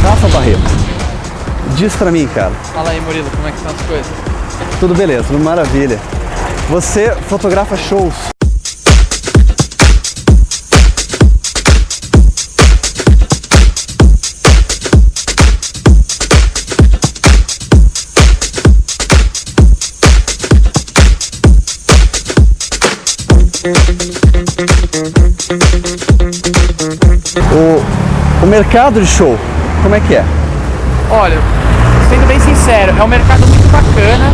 Rafa Barreto, diz pra mim, cara. Fala aí, Murilo, como é que estão as coisas? Tudo beleza, tudo maravilha. Você fotografa shows. O mercado de show, como é que é? Olha, sendo bem sincero, é um mercado muito bacana,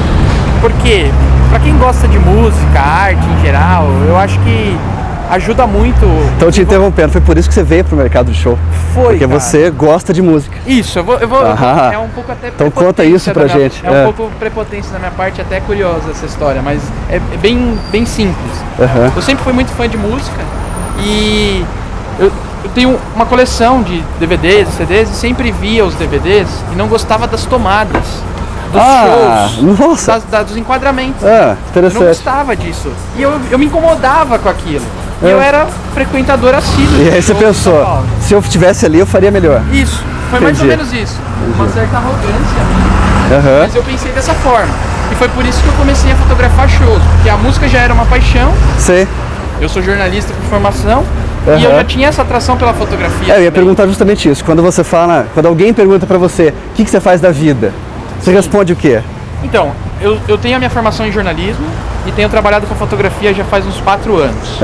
porque para quem gosta de música, arte em geral, eu acho que ajuda muito. Então te interrompendo, foi por isso que você veio pro mercado de show? Foi, porque cara. Você gosta de música. Isso, eu vou é um pouco até então conta isso pra gente. É um pouco prepotência da minha parte, até curiosa essa história, mas é bem simples. Eu sempre fui muito fã de música e eu tenho uma coleção de DVDs e CDs e sempre via os DVDs e não gostava das tomadas, dos shows, nossa. dos enquadramentos. Interessante. Eu não gostava disso. E eu me incomodava com aquilo. E eu era frequentador assíduo. E aí você pensou, se eu estivesse ali eu faria melhor. Isso, foi mais ou menos isso. Uma certa arrogância minha, mas eu pensei dessa forma. E foi por isso que eu comecei a fotografar shows, porque a música já era uma paixão. Sim. Eu sou jornalista por formação. E eu já tinha essa atração pela fotografia. Eu ia perguntar justamente isso. Quando você fala, quando alguém pergunta pra você, o que você faz da vida? Você responde o quê? Então, eu tenho a minha formação em jornalismo e tenho trabalhado com fotografia já faz uns 4 anos.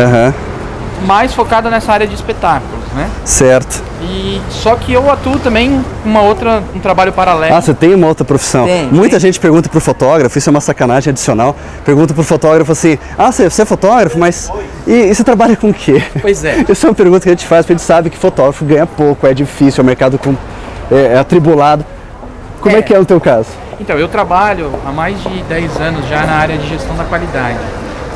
Mais focada nessa área de espetáculos, né? Certo. E só que eu atuo também com um trabalho paralelo. Ah, você tem uma outra profissão? Muita gente pergunta pro fotógrafo, isso é uma sacanagem adicional. Pergunta pro fotógrafo assim: ah, você é fotógrafo, mas e você trabalha com o quê? Pois é. Essa é uma pergunta que a gente faz, porque a gente sabe que fotógrafo ganha pouco, é difícil, é um mercado é atribulado. Como é que é no teu caso? Então, eu trabalho há mais de 10 anos já na área de gestão da qualidade.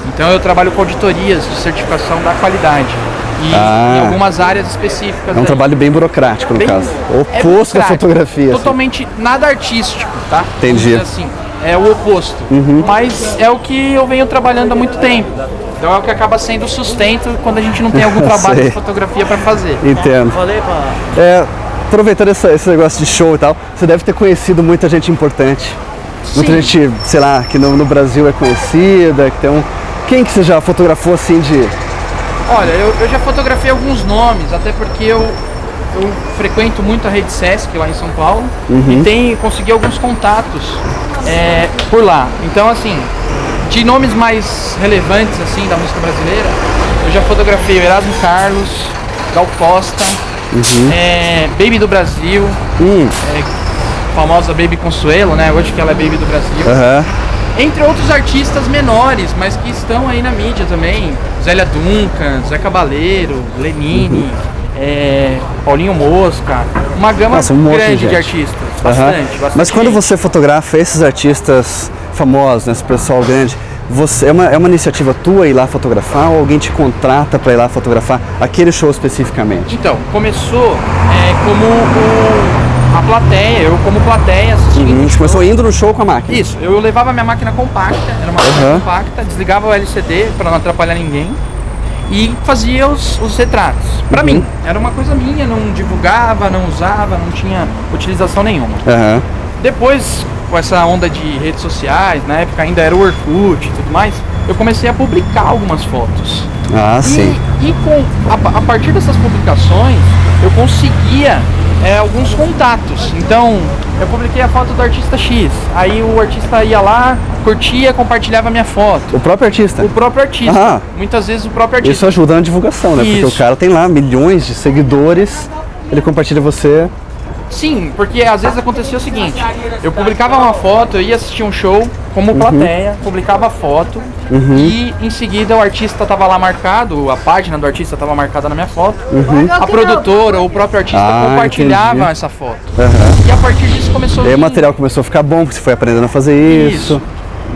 Então eu trabalho com auditorias de certificação da qualidade e em algumas áreas específicas. É um trabalho bem burocrático no caso. Oposto da fotografia. Totalmente nada artístico, tá? Entendi. Assim, é o oposto. Mas é o que eu venho trabalhando há muito tempo. Então é o que acaba sendo o sustento quando a gente não tem algum trabalho de fotografia para fazer. Entendo. Aproveitando esse negócio de show e tal, você deve ter conhecido muita gente importante. Muita gente, sei lá, que no Brasil é conhecida, que tem um... Quem que você já fotografou assim de... Olha, eu já fotografei alguns nomes, até porque eu frequento muito a Rede Sesc lá em São Paulo e consegui alguns contatos por lá. Então, assim, de nomes mais relevantes assim da música brasileira, eu já fotografei o Erasmo Carlos, Gal Costa, Baby do Brasil, famosa Baby Consuelo, né? Hoje que ela é Baby do Brasil. Entre outros artistas menores, mas que estão aí na mídia também. Zélia Duncan, Zé Cabaleiro, Lenine, Paulinho Mosca. Uma gama grande de artistas. Bastante. Mas quando você fotografa esses artistas famosos, né, esse pessoal grande, é uma iniciativa tua ir lá fotografar ou alguém te contrata para ir lá fotografar aquele show especificamente? Então, começou como a plateia, eu como plateia assistindo. A gente começou indo no show com a máquina. Isso, eu levava minha máquina compacta, era uma máquina compacta, desligava o LCD para não atrapalhar ninguém e fazia os retratos. Para mim, era uma coisa minha, não divulgava, não usava, não tinha utilização nenhuma. Depois, com essa onda de redes sociais, na época ainda era o Orkut e tudo mais, eu comecei a publicar algumas fotos. E a partir dessas publicações, eu conseguia alguns contatos. Então, eu publiquei a foto do artista X. Aí o artista ia lá, curtia, compartilhava a minha foto. O próprio artista? O próprio artista. Muitas vezes o próprio artista. Isso ajuda na divulgação, né? Porque o cara tem lá milhões de seguidores, ele compartilha você. Sim, porque às vezes acontecia o seguinte: eu publicava uma foto, eu ia assistir um show como plateia, publicava a foto e em seguida o artista estava lá marcado, a página do artista estava marcada na minha foto, a produtora ou o próprio artista compartilhava essa foto. E a partir disso começou... E aí o material começou a ficar bom, porque você foi aprendendo a fazer isso.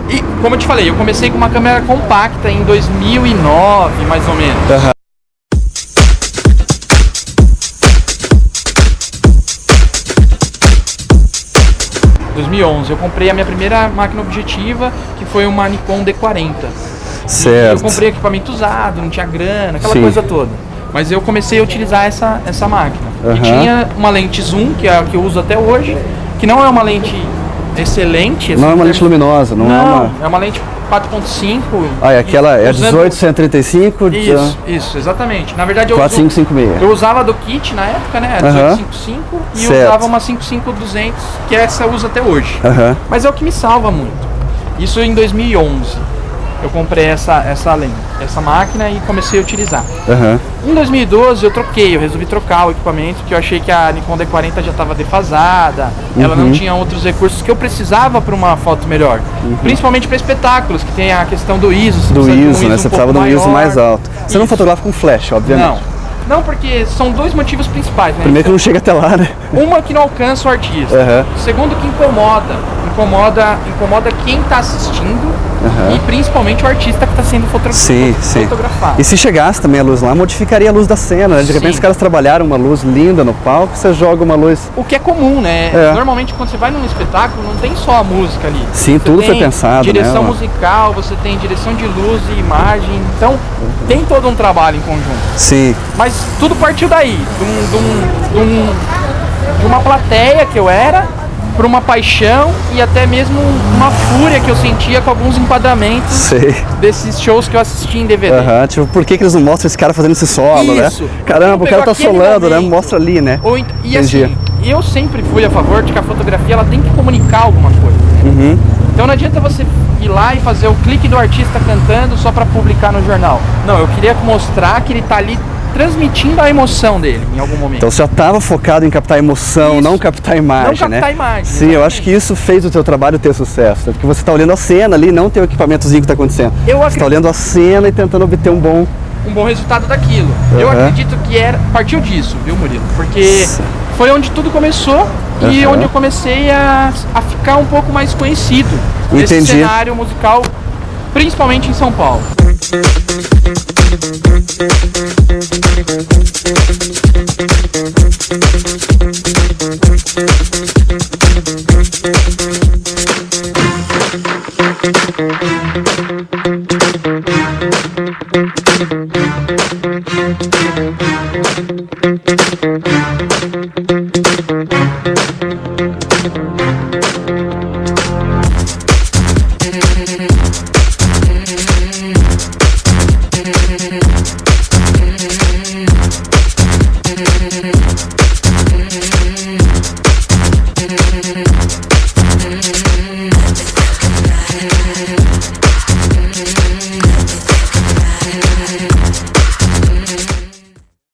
E como eu te falei, eu comecei com uma câmera compacta em 2009, mais ou menos. 2011, eu comprei a minha primeira máquina objetiva, que foi uma Nikon D40. Certo. Eu comprei equipamento usado, não tinha grana, aquela coisa toda. Mas eu comecei a utilizar essa máquina. Uhum. E tinha uma lente zoom, que é a que eu uso até hoje, que não é uma lente excelente. Não é uma lente luminosa, não é uma... é uma lente 4.5. Ah, e aquela é usando... 18-135? Isso, exatamente. Na verdade, 4556. Eu usava do kit na época, né? 1855 e eu usava uma 55200, que essa eu uso até hoje. Mas é o que me salva muito. Isso em 2011. Eu comprei essa máquina e comecei a utilizar. Em 2012 eu resolvi trocar o equipamento, porque eu achei que a Nikon D40 já estava defasada, ela não tinha outros recursos que eu precisava para uma foto melhor. Principalmente para espetáculos, que tem a questão do ISO. Do ISO, né? Você precisava de um ISO mais alto. Você não fotografa com flash, obviamente. Não, porque são dois motivos principais, né? Primeiro que não chega até lá, né? Uma, que não alcança o artista. Segundo, que incomoda quem está assistindo e principalmente o artista que está sendo fotografado. E se chegasse também a luz lá, modificaria a luz da cena, né? De repente os caras trabalharam uma luz linda no palco, você joga uma luz... O que é comum, né? Normalmente quando você vai num espetáculo, não tem só a música ali. Sim, tudo foi pensado, direção musical, você tem direção de luz e imagem, então tem todo um trabalho em conjunto. Sim. Mas tudo partiu daí, de uma plateia que eu era, por uma paixão e até mesmo uma fúria que eu sentia com alguns enquadramentos desses shows que eu assisti em DVD. Tipo, por que eles não mostram esse cara fazendo esse solo, né? Caramba, o cara tá solando, né? Mostra ali, né? E assim, eu sempre fui a favor de que a fotografia ela tem que comunicar alguma coisa. Então não adianta você ir lá e fazer o clique do artista cantando só para publicar no jornal. Não, eu queria mostrar que ele tá ali transmitindo a emoção dele em algum momento. Então você já estava focado em captar a emoção, não captar a imagem, né? Não captar a imagem. Sim, exatamente. Eu acho que isso fez o teu trabalho ter sucesso, né? Porque você está olhando a cena ali, não tem o equipamentozinho que está acontecendo. Você está olhando a cena e tentando obter um bom resultado daquilo. Eu acredito que partiu disso, viu, Murilo? Porque foi onde tudo começou e onde eu comecei a ficar um pouco mais conhecido nesse cenário musical, principalmente em São Paulo.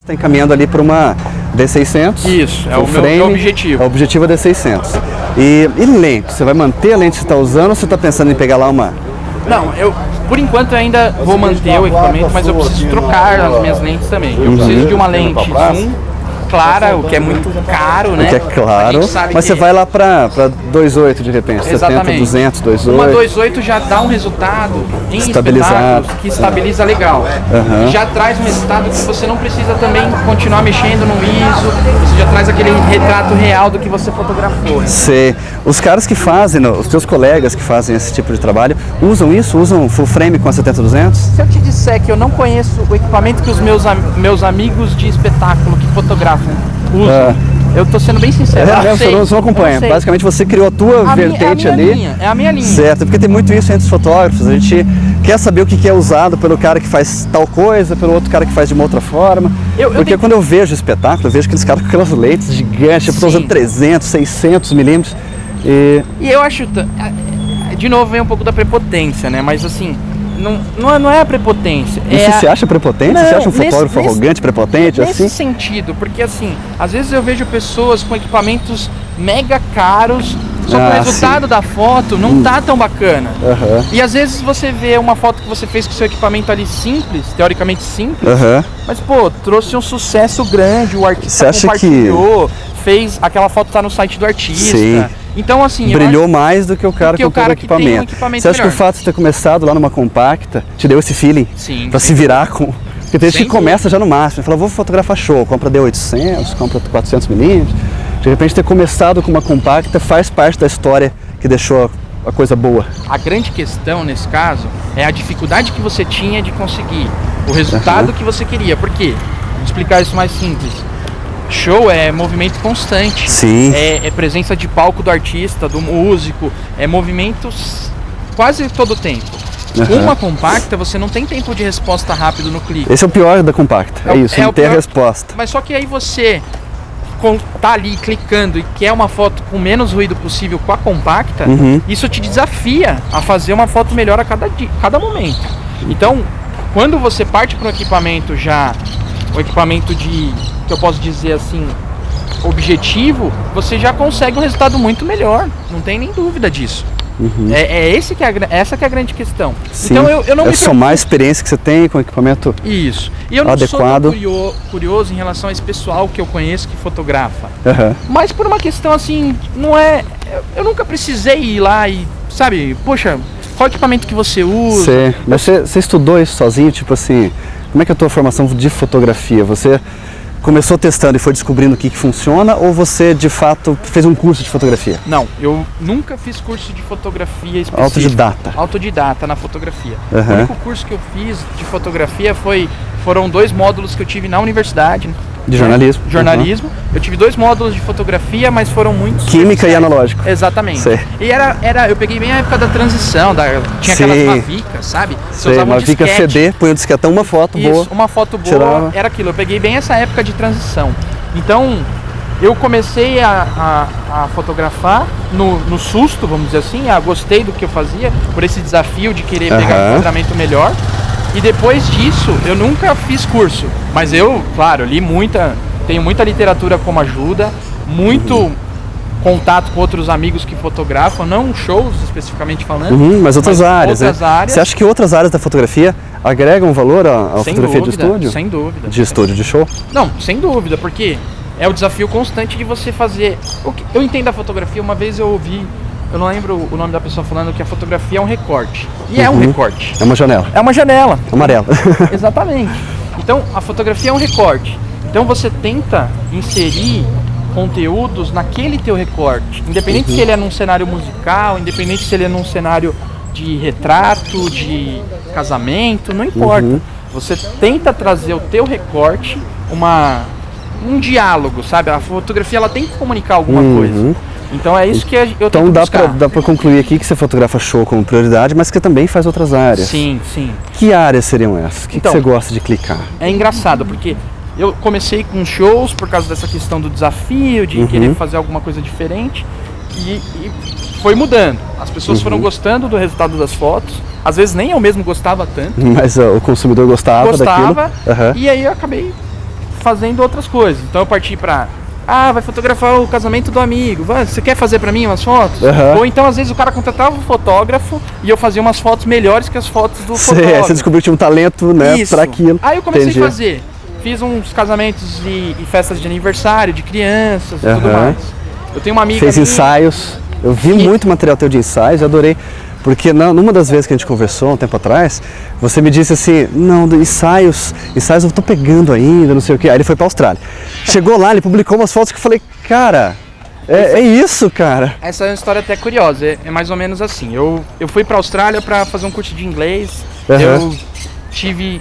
Está encaminhando ali para uma D600. Isso, é o meu objetivo. O objetivo é D600. E lente? Você vai manter a lente que você está usando ou você está pensando em pegar lá uma... Não, por enquanto ainda vou manter o equipamento, mas eu preciso trocar as minhas lentes também. Eu preciso de uma lente zoom clara, o que é muito caro, né? O que é claro, mas você vai lá para 2.8 de repente, exatamente. 70, 200, 2.8. Uma 2.8 já dá um resultado em espetáculos que estabiliza legal. Já traz um resultado que você não precisa também continuar mexendo no ISO, você já traz aquele retrato real do que você fotografou. Né? Sei. Os caras que fazem, os teus colegas que fazem esse tipo de trabalho, usam isso? Usam full frame com a 70-200? Se eu te disser que eu não conheço o equipamento que os meus amigos de espetáculo que fotografam usam, eu tô sendo bem sincero. Você não acompanha. Basicamente você criou a tua vertente ali. É a minha linha. Certo, porque tem muito isso entre os fotógrafos. A gente quer saber o que é usado pelo cara que faz tal coisa, pelo outro cara que faz de uma outra forma. Porque quando eu vejo espetáculo, eu vejo aqueles caras com aquelas lentes gigantes, tipo, usando 300, 600 milímetros. E eu acho, de novo, vem um pouco da prepotência, né? Mas assim, não é a prepotência. Você acha prepotente? Você acha um fotógrafo arrogante, prepotente? Nesse sentido, porque assim, às vezes eu vejo pessoas com equipamentos mega caros, só que o resultado da foto não tá tão bacana. E às vezes você vê uma foto que você fez com seu equipamento ali simples, teoricamente simples, mas pô, trouxe um sucesso grande, o artista compartilhou, fez, aquela foto tá no site do artista. Sim. Então, assim, brilhou mais do que o cara que comprou o equipamento. Você acha que o fato de ter começado lá numa compacta te deu esse feeling? Sim. Pra se virar com... Porque tem gente que começa já no máximo, fala, vou fotografar show, compra D800, compra 400mm. De repente ter começado com uma compacta faz parte da história que deixou a coisa boa. A grande questão nesse caso é a dificuldade que você tinha de conseguir o resultado que você queria. Por quê? explicar isso mais simples. Show é movimento constante. Sim. É presença de palco do artista, do músico, é movimentos quase todo o tempo. Uma compacta, você não tem tempo de resposta rápido no clique. Esse é o pior da compacta, é isso, não ter a resposta. Mas só que aí você tá ali clicando e quer uma foto com menos ruído possível com a compacta, isso te desafia a fazer uma foto melhor a cada momento. Então, quando você parte para um equipamento um equipamento que eu posso dizer assim, objetivo, você já consegue um resultado muito melhor, não tem nem dúvida disso. Essa que é a grande questão. Sim. Então eu não me somar a experiência que você tem com o equipamento adequado. Isso. E eu não sou tão curioso em relação a esse pessoal que eu conheço que fotografa. Mas por uma questão assim, não é... Eu nunca precisei ir lá e, sabe, poxa, qual equipamento que você usa? Sim. Mas você estudou isso sozinho, tipo assim, como é que é a tua formação de fotografia? Você começou testando e foi descobrindo o que funciona, ou você de fato fez um curso de fotografia? Não, eu nunca fiz curso de fotografia específico. Autodidata? Autodidata na fotografia. O único curso que eu fiz de fotografia foram 2 módulos que eu tive na universidade. De jornalismo? Jornalismo. Eu tive 2 módulos de fotografia, mas foram muitos... Química e analógico. Exatamente. Sei. E eu peguei bem a época da transição, tinha aquelas Mavicas, sabe? Você usava Mavica CD, põe um disquetão, uma foto boa. Isso, uma foto boa, tirava. Era aquilo. Eu peguei bem essa época de transição. Então, eu comecei a fotografar no susto, vamos dizer assim. Gostei do que eu fazia, por esse desafio de querer pegar um enquadramento melhor. E depois disso, eu nunca fiz curso. Mas eu, claro, tenho muita literatura como ajuda, muito contato com outros amigos que fotografam, não shows especificamente falando. Mas outras áreas. Áreas. Você acha que outras áreas da fotografia agregam valor à fotografia de estúdio? Sem dúvida. De estúdio, de show? Não, sem dúvida, porque é o desafio constante de você fazer... Eu entendo a fotografia, uma vez eu ouvi, eu não lembro o nome da pessoa falando que a fotografia é um recorte. E é um recorte. É uma janela. É uma janela. Amarela. Exatamente. Então, a fotografia é um recorte. Então, você tenta inserir conteúdos naquele teu recorte. Independente se ele é num cenário musical, independente se ele é num cenário de retrato, de casamento, não importa. Você tenta trazer o teu recorte, um diálogo, sabe? A fotografia ela tem que comunicar alguma coisa. Então é isso que eu tento buscar. Dá pra concluir aqui que você fotografa show como prioridade, mas que também faz outras áreas. Sim, sim. Que áreas seriam essas? O que você gosta de clicar? É engraçado, porque eu comecei com shows por causa dessa questão do desafio, de querer fazer alguma coisa diferente. E foi mudando. As pessoas foram gostando do resultado das fotos. Às vezes nem eu mesmo gostava tanto. Mas o consumidor gostava daquilo. E aí eu acabei fazendo outras coisas. Então eu parti pra... vai fotografar o casamento do amigo. Você quer fazer pra mim umas fotos? Ou então às vezes o cara contratava um fotógrafo e eu fazia umas fotos melhores que as fotos do fotógrafo. Você descobriu que tinha um talento, né, pra aquilo. Aí eu comecei a fazer. Fiz uns casamentos e festas de aniversário, de crianças e tudo mais. Eu tenho uma amiga... Fez ensaios. Eu vi muito material teu de ensaios, eu adorei. Porque numa das vezes que a gente conversou um tempo atrás, você me disse assim, não, ensaios eu tô pegando ainda, não sei o quê. Aí ele foi pra Austrália. Chegou lá, ele publicou umas fotos que eu falei, cara, é isso, cara. Essa é uma história até curiosa, é mais ou menos assim. Eu fui pra Austrália pra fazer um curso de inglês, eu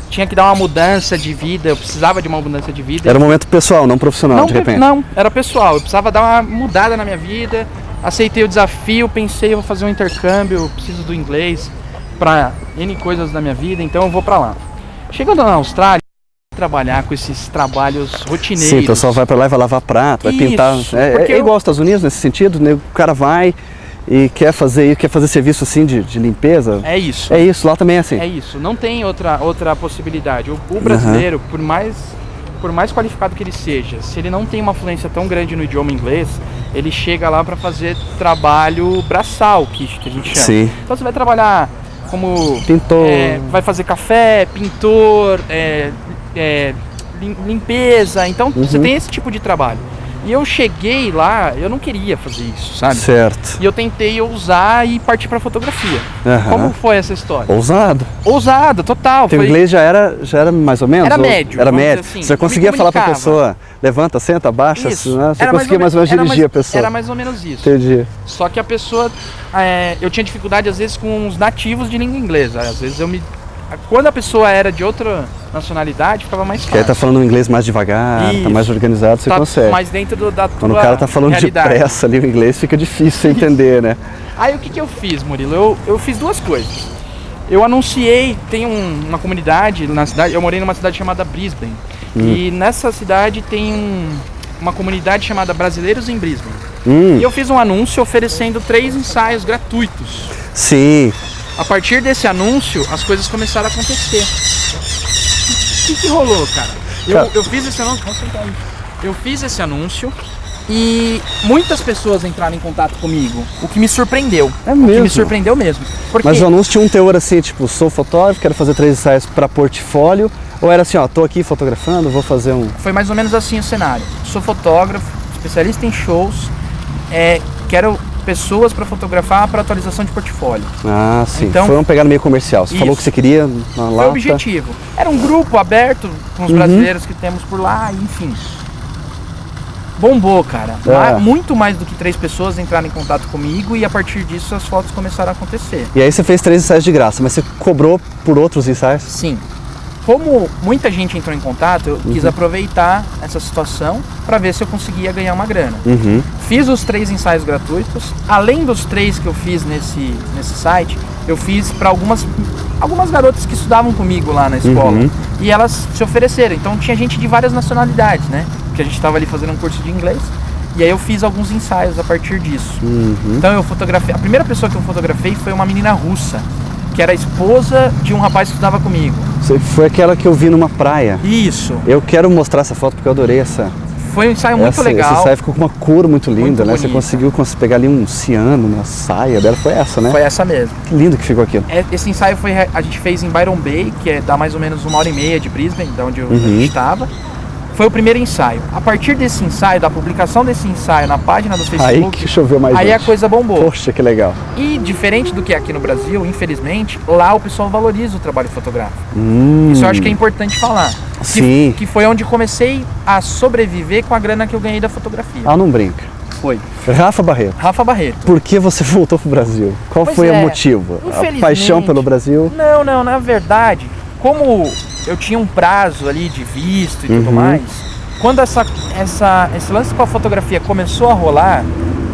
tinha que dar uma mudança de vida, eu precisava de uma mudança de vida. Era um momento pessoal, não profissional, de repente? Não, era pessoal, eu precisava dar uma mudada na minha vida. Aceitei o desafio, pensei, eu vou fazer um intercâmbio, eu preciso do inglês para N coisas da minha vida, então eu vou para lá. Chegando na Austrália, trabalhar com esses trabalhos rotineiros. Sim, o pessoal vai para lá e vai lavar prato, vai pintar. É igual aos Estados Unidos nesse sentido, né? O cara vai e quer fazer serviço assim de limpeza. É isso. É isso, lá também é assim. É isso, não tem outra possibilidade. O brasileiro, por mais qualificado que ele seja, se ele não tem uma fluência tão grande no idioma inglês, ele chega lá para fazer trabalho braçal, que a gente chama. Sim. Então você vai trabalhar como... Pintor. Vai fazer café, pintor, limpeza. Então você tem esse tipo de trabalho. E eu cheguei lá, eu não queria fazer isso, sabe? Certo. E eu tentei ousar e partir pra fotografia. Como foi essa história? Ousado. Ousada, total. Teu inglês já era mais ou menos? Era médio. Era médio. Assim, você conseguia falar pra pessoa, levanta, senta, abaixa, isso. Né? Você conseguia mais ou menos dirigir a pessoa. Era mais ou menos isso. Entendi. Só que a pessoa, eu tinha dificuldade às vezes com os nativos de língua inglesa. Às vezes eu me quando a pessoa era de outra nacionalidade, ficava mais Que aí fácil. tá falando um inglês mais devagar, Isso. tá mais organizado, você Tá consegue. mais dentro da tua Quando o cara tá falando realidade. depressa ali, o inglês fica difícil você entender, né? Aí o que eu fiz, Murilo? Eu fiz duas coisas. Eu anunciei, tem uma comunidade na cidade, eu morei numa cidade chamada Brisbane. E nessa cidade tem uma comunidade chamada Brasileiros em Brisbane. E eu fiz um anúncio oferecendo 3 ensaios gratuitos. Sim. A partir desse anúncio, as coisas começaram a acontecer. O que rolou, cara? Eu fiz esse anúncio, vamos sentar aí. Eu fiz esse anúncio e muitas pessoas entraram em contato comigo, o que me surpreendeu. É O que mesmo? me surpreendeu mesmo. Porque Mas o anúncio tinha um teor assim, tipo, sou fotógrafo, quero fazer 3 ensaios para portfólio, ou era assim, ó, tô aqui fotografando, vou fazer um... foi mais ou menos assim o cenário. Sou fotógrafo, especialista em shows, quero pessoas para fotografar para atualização de portfólio. Ah, sim. Então- Foi uma pegada meio comercial. Você Isso. falou que você queria na Foi o lata. objetivo. Era um grupo aberto com os brasileiros que temos por lá, enfim. Bombou, cara. É. Muito mais do que 3 pessoas entraram em contato comigo e a partir disso as fotos começaram a acontecer. E aí você fez 3 ensaios de graça, mas você cobrou por outros ensaios? Sim. Como muita gente entrou em contato, eu quis aproveitar essa situação para ver se eu conseguia ganhar uma grana. Fiz os 3 ensaios gratuitos. Além dos 3 que eu fiz nesse site, eu fiz para algumas garotas que estudavam comigo lá na escola. E elas se ofereceram. Então tinha gente de várias nacionalidades, né? Porque a gente estava ali fazendo um curso de inglês. E aí eu fiz alguns ensaios a partir disso. Então eu fotografei. A primeira pessoa que eu fotografei foi uma menina russa, que era a esposa de um rapaz que estudava comigo. Foi aquela que eu vi numa praia. Isso. Eu quero mostrar essa foto porque eu adorei essa. Foi um ensaio muito Esse legal. ensaio ficou com uma cor muito linda, Muito né? Você bonita. conseguiu pegar ali um ciano na saia dela, foi essa, né? Foi essa mesmo. Que lindo que ficou aquilo. Esse ensaio a gente fez em Byron Bay, que dá mais ou menos 1h30 de Brisbane, da onde a gente estava. Foi o primeiro ensaio. A partir desse ensaio, da publicação desse ensaio na página do Aí Facebook, que choveu mais aí a gente. coisa bombou. Poxa, que legal. E diferente do que é aqui no Brasil, infelizmente, lá o pessoal valoriza o trabalho fotográfico. Isso eu acho que é importante falar. Sim. Que foi onde comecei a sobreviver com a grana que eu ganhei da fotografia. Ah, não brinca. Foi. Rafa Barreto, Rafa Barreto. por que você voltou pro Brasil? Qual Pois foi o é, motivo? A infelizmente- paixão pelo Brasil? Não, na verdade, como eu tinha um prazo ali de visto e tudo mais, quando esse lance com a fotografia começou a rolar,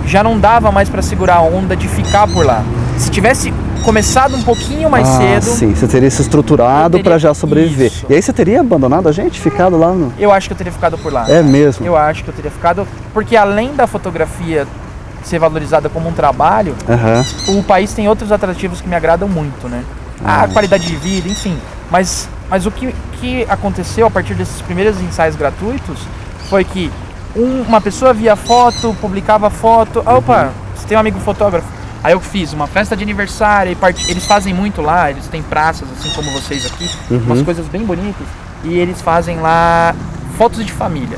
já não dava mais para segurar a onda de ficar por lá. Se tivesse começado um pouquinho mais cedo, Sim, você teria se estruturado eu teria- para já sobreviver. Isso. E aí você teria abandonado a gente, ficado lá no... eu acho que eu teria ficado por lá. É mesmo? Eu acho que eu teria ficado, porque além da fotografia ser valorizada como um trabalho, Aham. o país tem outros atrativos que me agradam muito, né? A qualidade de vida, enfim. Mas o que aconteceu a partir desses primeiros ensaios gratuitos foi que uma pessoa via foto, publicava foto. Opa, você tem um amigo fotógrafo? Aí eu fiz uma festa de aniversário, eles fazem muito lá, eles têm praças, assim como vocês aqui, umas coisas bem bonitas. E eles fazem lá fotos de família.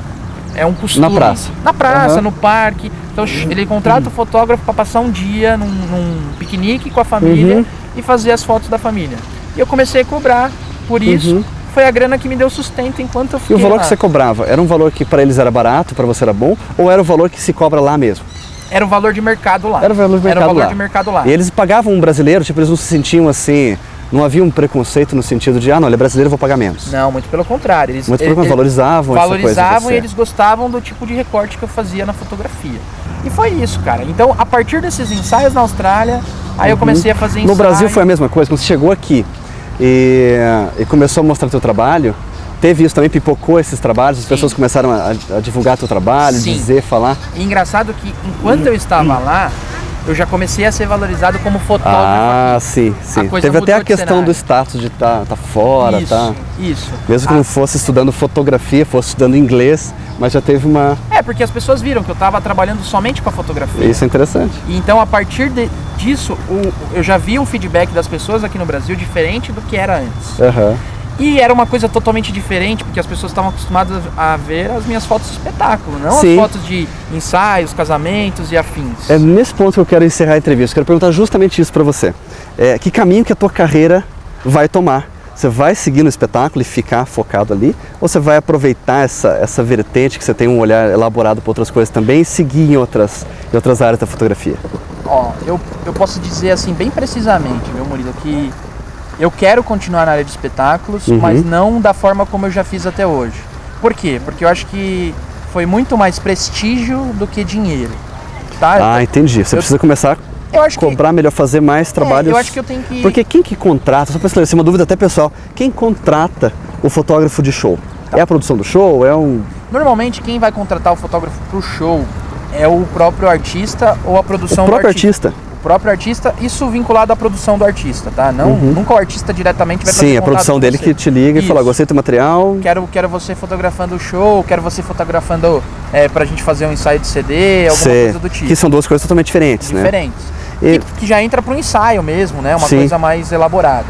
É um costume. Na praça? Na praça, no parque. Então ele contrata o fotógrafo para passar um dia num piquenique com a família e fazer as fotos da família. E eu comecei a cobrar por isso. Foi a grana que me deu sustento enquanto eu E fiquei o valor lá. que você cobrava, era um valor que para eles era barato, para você era bom, ou era o valor que se cobra lá mesmo? Era o valor de mercado lá. Era o valor de mercado Era o valor lá. de mercado lá. E eles pagavam um brasileiro, tipo, eles não se sentiam assim, não havia um preconceito no sentido de, não, ele é brasileiro, eu vou pagar menos. Não, muito pelo contrário. Eles, Muito pelo contrário, valorizavam essa coisa de valorizavam você. e eles gostavam do tipo de recorte que eu fazia na fotografia. E foi isso, cara. Então, a partir desses ensaios na Austrália, aí eu comecei a fazer No ensaios. Brasil foi a mesma coisa, quando você chegou aqui e começou a mostrar teu trabalho, teve isso também, pipocou esses trabalhos, as pessoas começaram a divulgar teu trabalho, Sim. dizer, falar. E engraçado que enquanto eu estava lá, eu já comecei a ser valorizado como fotógrafo. Ah, sim, sim. coisa Teve até mudou a de questão cenário. do status de tá fora, isso, tá? isso. Mesmo que não fosse estudando fotografia, fosse estudando inglês, mas já teve uma... Porque as pessoas viram que eu estava trabalhando somente com a fotografia. Isso é interessante. E então, a partir disso, eu já vi um feedback das pessoas aqui no Brasil diferente do que era antes. Aham. E era uma coisa totalmente diferente, porque as pessoas estavam acostumadas a ver as minhas fotos de espetáculo, não Sim. as fotos de ensaios, casamentos e afins. É nesse ponto que eu quero encerrar a entrevista. Quero perguntar justamente isso para você. Que caminho que a tua carreira vai tomar? Você vai seguir no espetáculo e ficar focado ali? Ou você vai aproveitar essa vertente que você tem um olhar elaborado para outras coisas também e seguir em outras áreas da fotografia? Ó, eu posso dizer assim bem precisamente, meu Murilo, que eu quero continuar na área de espetáculos, mas não da forma como eu já fiz até hoje. Por quê? Porque eu acho que foi muito mais prestígio do que dinheiro. Tá? Ah, entendi. Você precisa começar a cobrar melhor, fazer mais trabalhos. Eu acho que eu tenho que... Porque quem que contrata, só para esclarecer uma dúvida até pessoal, quem contrata o fotógrafo de show? Tá. É a produção do show? Normalmente quem vai contratar o fotógrafo pro show é o próprio artista ou a produção do artista. O próprio artista, isso vinculado à produção do artista, tá? Não, nunca o artista diretamente vai fazer Sim, a produção dele que te liga e fala, gostei do material. Quero você fotografando o show, quero você fotografando pra gente fazer um ensaio de CD, alguma coisa do tipo. Que são duas coisas totalmente diferentes, né? Que já entra pro ensaio mesmo, né? Uma coisa mais elaborada.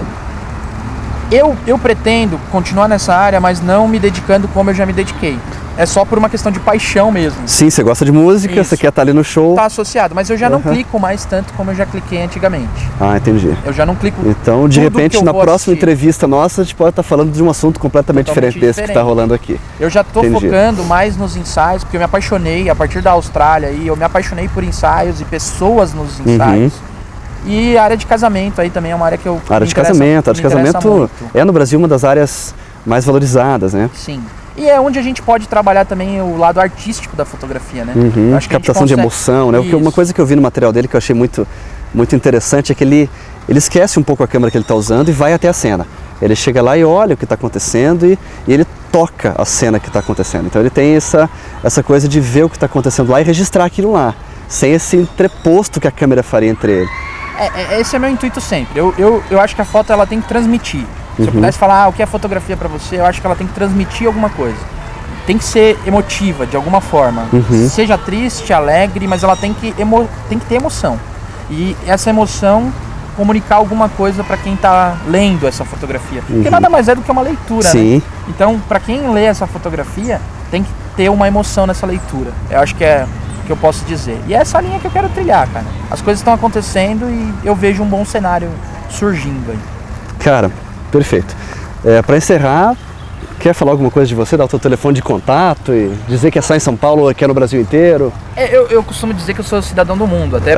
Eu pretendo continuar nessa área, mas não me dedicando como eu já me dediquei. É só por uma questão de paixão mesmo. Sim, você gosta de música, você quer estar ali no show. Tá associado, mas eu já não clico mais tanto como eu já cliquei antigamente. Ah, entendi. Eu já não clico. Então, de repente, na próxima entrevista nossa, a gente pode estar falando de um assunto completamente diferente desse que está rolando aqui. Eu já tô focando mais nos ensaios, porque eu me apaixonei, a partir da Austrália, eu me apaixonei por ensaios e pessoas nos ensaios. E a área de casamento aí também é uma área que eu... A área de casamento é no Brasil uma das áreas mais valorizadas, né? Sim. E é onde a gente pode trabalhar também o lado artístico da fotografia, né? Acho que captação de emoção, né? Uma coisa que eu vi no material dele que eu achei muito interessante é que ele esquece um pouco a câmera que ele está usando e vai até a cena. Ele chega lá e olha o que está acontecendo e ele toca a cena que está acontecendo. Então ele tem essa coisa de ver o que está acontecendo lá e registrar aquilo lá, sem esse entreposto que a câmera faria entre ele. Esse é meu intuito sempre. Eu acho que a foto ela tem que transmitir. Se eu pudesse falar o que é fotografia para você, eu acho que ela tem que transmitir alguma coisa. Tem que ser emotiva de alguma forma. Seja triste, alegre, mas ela tem que ter emoção. E essa emoção comunicar alguma coisa para quem está lendo essa fotografia. Porque nada mais é do que uma leitura, né? Então, para quem lê essa fotografia, tem que ter uma emoção nessa leitura. Eu acho que é o que eu posso dizer. E é essa linha que eu quero trilhar, cara. As coisas estão acontecendo e eu vejo um bom cenário surgindo aí. Cara, perfeito. Para encerrar, quer falar alguma coisa de você, dar o teu telefone de contato e dizer que é só em São Paulo ou que é no Brasil inteiro? Eu costumo dizer que eu sou cidadão do mundo, até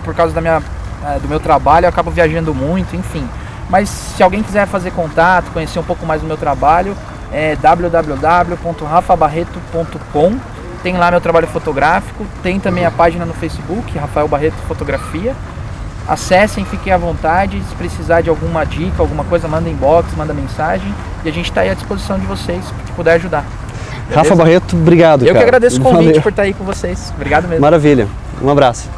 por causa do meu trabalho, eu acabo viajando muito, enfim. Mas se alguém quiser fazer contato, conhecer um pouco mais do meu trabalho, é www.rafabarreto.com. Tem lá meu trabalho fotográfico, tem também a página no Facebook, Rafael Barreto Fotografia. Acessem, fiquem à vontade, se precisar de alguma dica, alguma coisa, manda inbox, manda mensagem e a gente está aí à disposição de vocês, se puder ajudar. Beleza? Rafa Barreto, obrigado, Eu que agradeço o convite por estar aí com vocês. Obrigado mesmo. Maravilha, um abraço.